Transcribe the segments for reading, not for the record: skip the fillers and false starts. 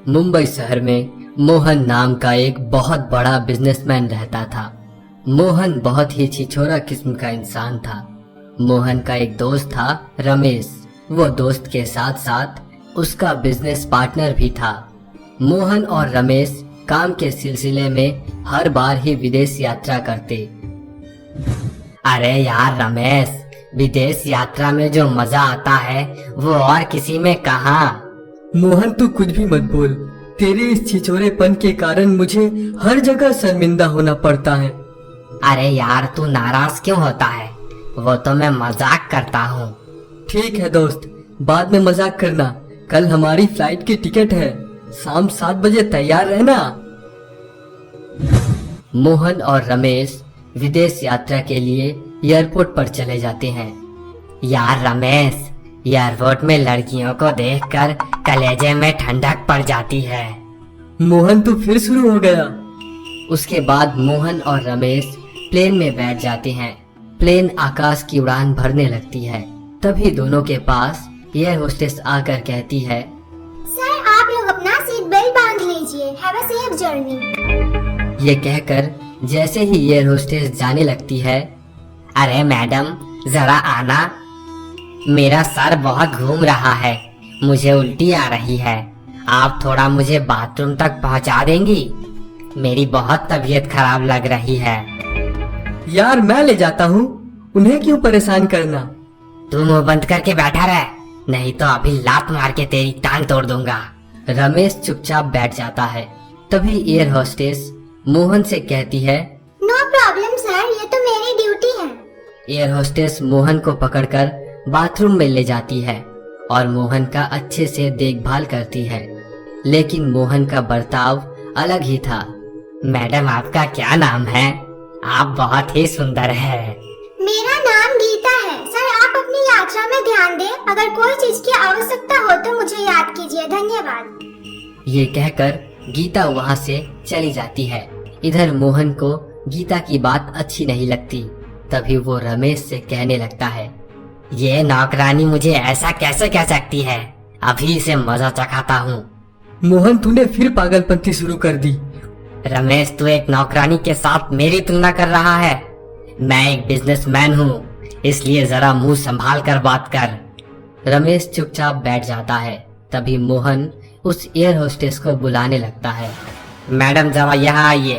मुंबई शहर में मोहन नाम का एक बहुत बड़ा बिजनेसमैन रहता था। मोहन बहुत ही छिछोरा किस्म का इंसान था। मोहन का एक दोस्त था रमेश। वो दोस्त के साथ साथ उसका बिजनेस पार्टनर भी था। मोहन और रमेश काम के सिलसिले में हर बार ही विदेश यात्रा करते। अरे यार रमेश, विदेश यात्रा में जो मजा आता है वो और किसी में कहाँ। मोहन तू कुछ भी मत बोल। तेरे इस छिछोरेपन के कारण मुझे हर जगह शर्मिंदा होना पड़ता है। अरे यार तू नाराज क्यों होता है? वो तो मैं मजाक करता हूँ। ठीक है दोस्त, बाद में मजाक करना। कल हमारी फ्लाइट की टिकट है, शाम 7 बजे तैयार रहना। मोहन और रमेश विदेश यात्रा के लिए एयरपोर्ट पर चले जाते हैं। यार रमेश, एयरपोर्ट में लड़कियों को देखकर कलेजे में ठंडक पड़ जाती है। मोहन तू फिर शुरू हो गया। उसके बाद मोहन और रमेश प्लेन में बैठ जाते हैं। प्लेन आकाश की उड़ान भरने लगती है। तभी दोनों के पास एयर होस्टेस आकर कहती है, सर आप लोग अपना सीट बेल्ट बांध लीजिए। Have a safe journey. ये कहकर जैसे ही एयर होस्टेस जाने लगती है, अरे मैडम जरा आना, मेरा सर बहुत घूम रहा है, मुझे उल्टी आ रही है, आप थोड़ा मुझे बाथरूम तक पहुंचा देंगी? मेरी बहुत तबीयत खराब लग रही है। यार मैं ले जाता हूँ, उन्हें क्यों परेशान करना। तू मुंह बंद करके बैठा रह, नहीं तो अभी लात मार के तेरी टांग तोड़ दूंगा। रमेश चुपचाप बैठ जाता है। तभी एयर होस्टेस मोहन से कहती है, नो प्रॉब्लम सर, ये तो मेरी ड्यूटी है। एयर होस्टेस मोहन को पकड़कर बाथरूम में ले जाती है और मोहन का अच्छे से देखभाल करती है। लेकिन मोहन का बर्ताव अलग ही था। मैडम आपका क्या नाम है? आप बहुत ही सुंदर है। मेरा नाम गीता है। सर आप अपनी यात्रा में ध्यान दें। अगर कोई चीज की आवश्यकता हो तो मुझे याद कीजिए। धन्यवाद। ये कहकर गीता वहाँ से चली जाती है। इधर मोहन को गीता की बात अच्छी नहीं लगती। तभी वो रमेश से कहने लगता है, ये नौकरानी मुझे ऐसा कैसे कह सकती है? अभी इसे मजा चखाता हूँ। मोहन तूने फिर पागलपंती शुरू कर दी। रमेश तू एक नौकरानी के साथ मेरी तुलना कर रहा है। मैं एक बिजनेसमैन हूँ, इसलिए जरा मुंह संभाल कर बात कर। रमेश चुपचाप बैठ जाता है। तभी मोहन उस एयर होस्टेस को बुलाने लगता है, मैडम जरा यहाँ आइए।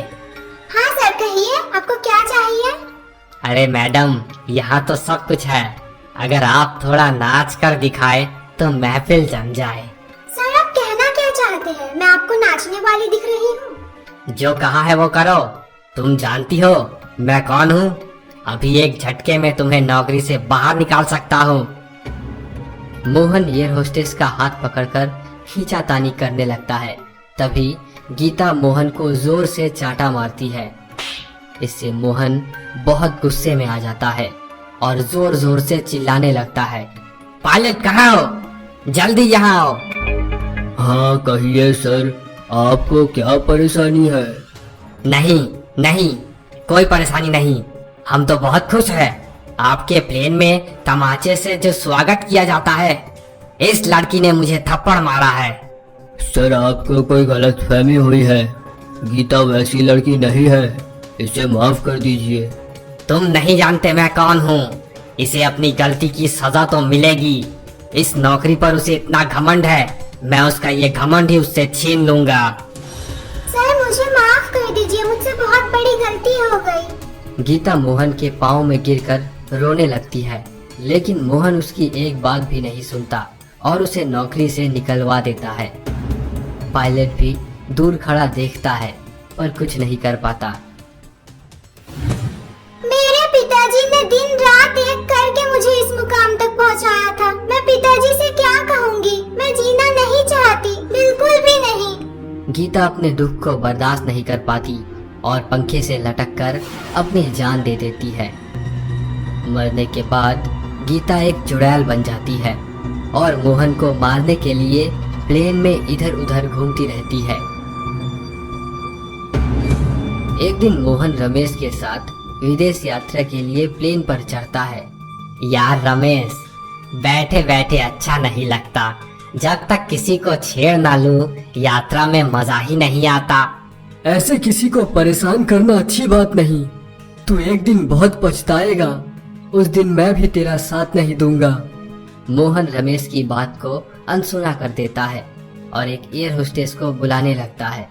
हाँ सर कहिए, आपको क्या चाहिए? अरे मैडम, यहाँ तो सब कुछ है, अगर आप थोड़ा नाच कर दिखाए तो महफिल जम जाए। सर आप कहना क्या चाहते हैं? मैं आपको नाचने वाली दिख रही हूँ? जो कहा है वो करो। तुम जानती हो मैं कौन हूँ? अभी एक झटके में तुम्हें नौकरी से बाहर निकाल सकता हूँ। मोहन एयर होस्टेस का हाथ पकड़कर खींचातानी करने लगता है। तभी गीता मोहन को जोर से चाटा मारती है। इससे मोहन बहुत गुस्से में आ जाता है और जोर जोर से चिल्लाने लगता है, पायलट कहाँ हो? जल्दी यहाँ आओ। हाँ कहिए सर, आपको क्या परेशानी है? नहीं नहीं, कोई परेशानी नहीं, हम तो बहुत खुश हैं। आपके प्लेन में तमाचे से जो स्वागत किया जाता है, इस लड़की ने मुझे थप्पड़ मारा है। सर आपको कोई गलतफहमी हुई है, गीता वैसी लड़की नहीं है, इसे माफ कर दीजिए। तुम नहीं जानते मैं कौन हूँ, इसे अपनी गलती की सजा तो मिलेगी। इस नौकरी पर उसे इतना घमंड है, मैं उसका ये घमंड ही उससे छीन लूंगा। सर मुझे माफ कर दीजिए, मुझसे बहुत बड़ी गलती हो गई। गीता मोहन के पाँव में गिरकर रोने लगती है, लेकिन मोहन उसकी एक बात भी नहीं सुनता और उसे नौकरी से निकलवा देता है। पायलट भी दूर खड़ा देखता है पर कुछ नहीं कर पाता। मेरे पिताजी ने दिन रात एक करके मुझे इस मुकाम तक पहुंचाया था। मैं पिताजी से क्या कहूंगी? मैं जीना नहीं चाहती, बिल्कुल भी नहीं। गीता अपने दुख को बर्दाश्त नहीं कर पाती और पंखे से लटककर अपनी जान दे देती है। मरने के बाद गीता एक चुड़ैल बन जाती है और मोहन को मारने के लिए प्लेन में इधर उधर घूमती रहती है। एक दिन मोहन रमेश के साथ विदेश यात्रा के लिए प्लेन पर चढ़ता है। यार रमेश, बैठे बैठे अच्छा नहीं लगता, जब तक किसी को छेड़ ना लूं, यात्रा में मजा ही नहीं आता। ऐसे किसी को परेशान करना अच्छी बात नहीं। तू एक दिन बहुत पछताएगा। उस दिन मैं भी तेरा साथ नहीं दूंगा। मोहन रमेश की बात को अनसुना कर देता है और एक एयर होस्टेस को बुलाने लगता है।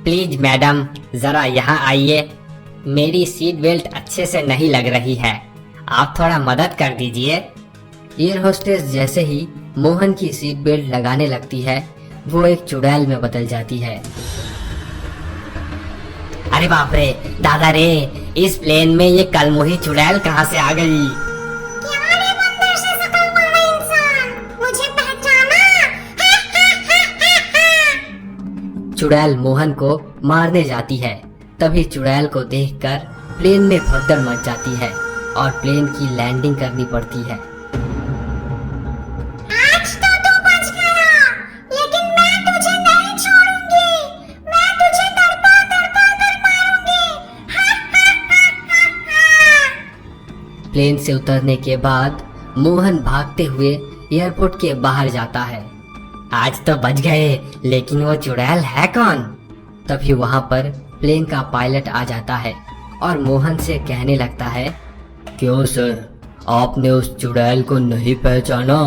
प्लीज मैडम, जरा यहाँ आइए। मेरी सीट बेल्ट अच्छे से नहीं लग रही है, आप थोड़ा मदद कर दीजिए। एयर होस्टेस जैसे ही मोहन की सीट बेल्ट लगाने लगती है, वो एक चुड़ैल में बदल जाती है। अरे बाप रे, दादा रे, इस प्लेन में ये कलमुही चुड़ैल कहाँ से आ गई? क्या रे बंदर से शकल वाला इंसान, मुझे पहचाना? चुड़ैल मोहन को मारने जाती है। तभी चुड़ैल को देखकर प्लेन में भगदड़ मच जाती है और प्लेन की लैंडिंग करनी पड़ती है। आज तो तू बच गया, लेकिन मैं तुझे नहीं छोड़ूंगी। मैं तुझे तड़पा तड़पा कर मारूंगी। प्लेन से उतरने के बाद मोहन भागते हुए एयरपोर्ट के बाहर जाता है। आज तो बच गए, लेकिन वो चुड़ैल है कौन? तभी वहां पर प्लेन का पायलट आ जाता है और मोहन से कहने लगता है, क्यों सर, आपने उस चुड़ैल को नहीं पहचाना?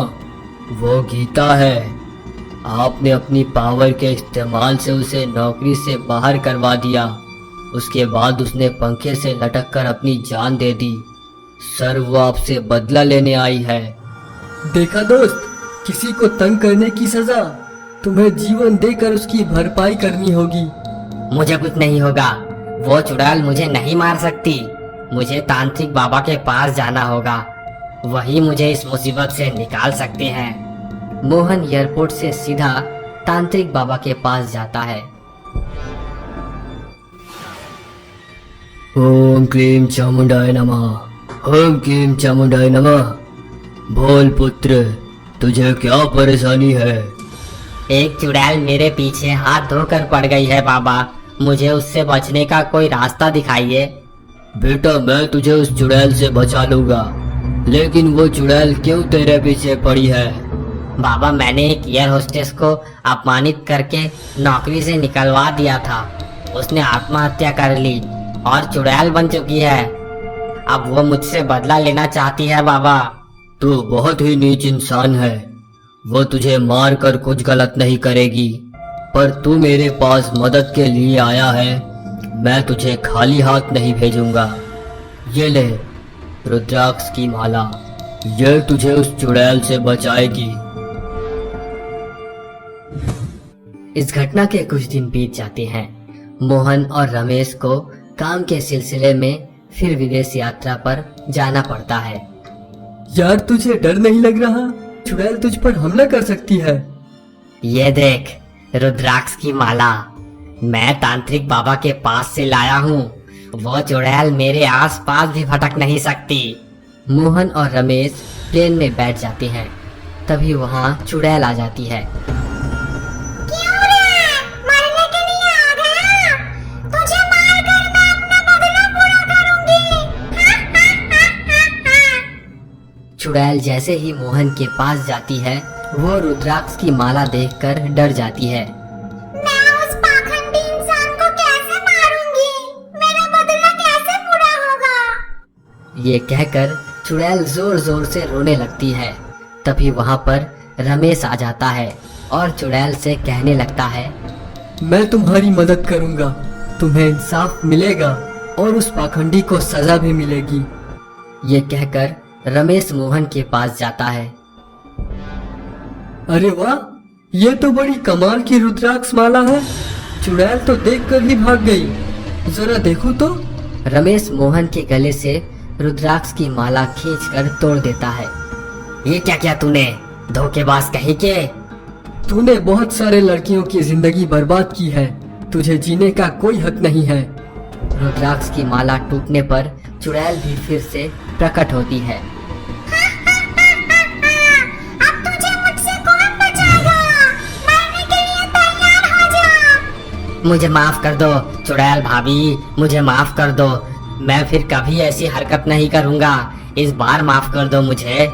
वो गीता है। आपने अपनी पावर के इस्तेमाल से उसे नौकरी से बाहर करवा दिया। उसके बाद उसने पंखे से लटक कर अपनी जान दे दी। सर, वो आपसे बदला लेने आई है। देखा दोस्त, किसी को तंग करने की सजा तुम्हें जीवन देकर उसकी भरपाई करनी होगी। मुझे कुछ नहीं होगा, वो चुड़ैल मुझे नहीं मार सकती। मुझे तांत्रिक बाबा के पास जाना होगा, वही मुझे इस मुसीबत से निकाल सकते हैं। मोहन एयरपोर्ट से सीधा तांत्रिक बाबा के पास जाता है। ओम क्लीम चामुंडाय नमः। ओम क्लीम चामुंडाय नमः। बोल पुत्र, तुझे क्या परेशानी है? एक चुड़ैल मेरे पीछे हाथ धोकर पड़ गई है बाबा, मुझे उससे बचने का कोई रास्ता दिखाइए। बेटा, मैं तुझे उस चुड़ैल से बचा लूंगा, लेकिन वो चुड़ैल क्यों तेरे पीछे पड़ी है? बाबा, मैंने एक एयर होस्टेस को अपमानित करके नौकरी से निकलवा दिया था। उसने आत्महत्या कर ली और चुड़ैल बन चुकी है। अब वो मुझसे बदला लेना चाहती है बाबा। तू बहुत ही नीच इंसान है। वो तुझे मार कर कुछ गलत नहीं करेगी, पर तू मेरे पास मदद के लिए आया है। मैं तुझे खाली हाथ नहीं भेजूंगा। ये ले रुद्राक्ष की माला, ये तुझे उस चुड़ैल से बचाएगी। इस घटना के कुछ दिन बीत जाते हैं। मोहन और रमेश को काम के सिलसिले में फिर विदेश यात्रा पर जाना पड़ता है। यार, तुझे डर नहीं लग रहा? चुड़ैल तुझ पर हमला कर सकती है। ये देख, रुद्राक्ष की माला मैं तांत्रिक बाबा के पास से लाया हूँ। वो चुड़ैल मेरे आसपास भी भटक नहीं सकती। मोहन और रमेश प्लेन में बैठ जाते हैं। तभी वहाँ चुड़ैल आ जाती है। क्यों रे, मरने के लिए आ गया? तुझे मारकर मैं अपना बदला पूरा करूंगी। चुड़ैल जैसे ही मोहन के पास जाती है, वो रुद्राक्ष की माला देखकर डर जाती है। मैं उस पाखंडी इंसान को कैसे मारूंगी? मेरा बदला कैसे पूरा होगा? ये कहकर चुड़ैल जोर जोर से रोने लगती है। तभी वहाँ पर रमेश आ जाता है और चुड़ैल से कहने लगता है, मैं तुम्हारी मदद करूंगा, तुम्हें इंसाफ मिलेगा और उस पाखंडी को सजा भी मिलेगी। ये कहकर रमेश मोहन के पास जाता है। अरे वाह, ये तो बड़ी कमाल की रुद्राक्ष माला है। चुड़ैल तो देखकर ही भाग गई। जरा देखो तो। रमेश मोहन के गले से रुद्राक्ष की माला खींचकर तोड़ देता है। ये क्या किया तूने, धोखेबाज कहीं के? तूने बहुत सारे लड़कियों की जिंदगी बर्बाद की है, तुझे जीने का कोई हक नहीं है। रुद्राक्ष की माला टूटने पर चुड़ैल भी फिर से प्रकट होती है। अब तुझे मुझसे कौन बचाएगा? मरने के लिए तैयार हो जा। मुझे माफ कर दो चुड़ैल भाभी, मुझे माफ कर दो। मैं फिर कभी ऐसी हरकत नहीं करूँगा। इस बार माफ कर दो मुझे। अब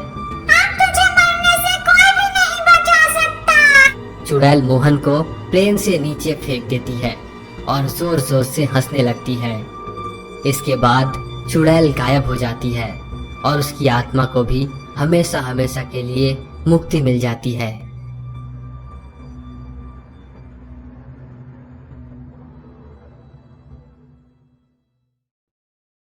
तुझे मरने से कोई भी नहीं बचा सकता। चुड़ैल मोहन को प्लेन से नीचे फेंक देती है और जोर जोर से हंसने लगती है। इसके बाद चुड़ैल गायब हो जाती है और उसकी आत्मा को भी हमेशा हमेशा के लिए मुक्ति मिल जाती है।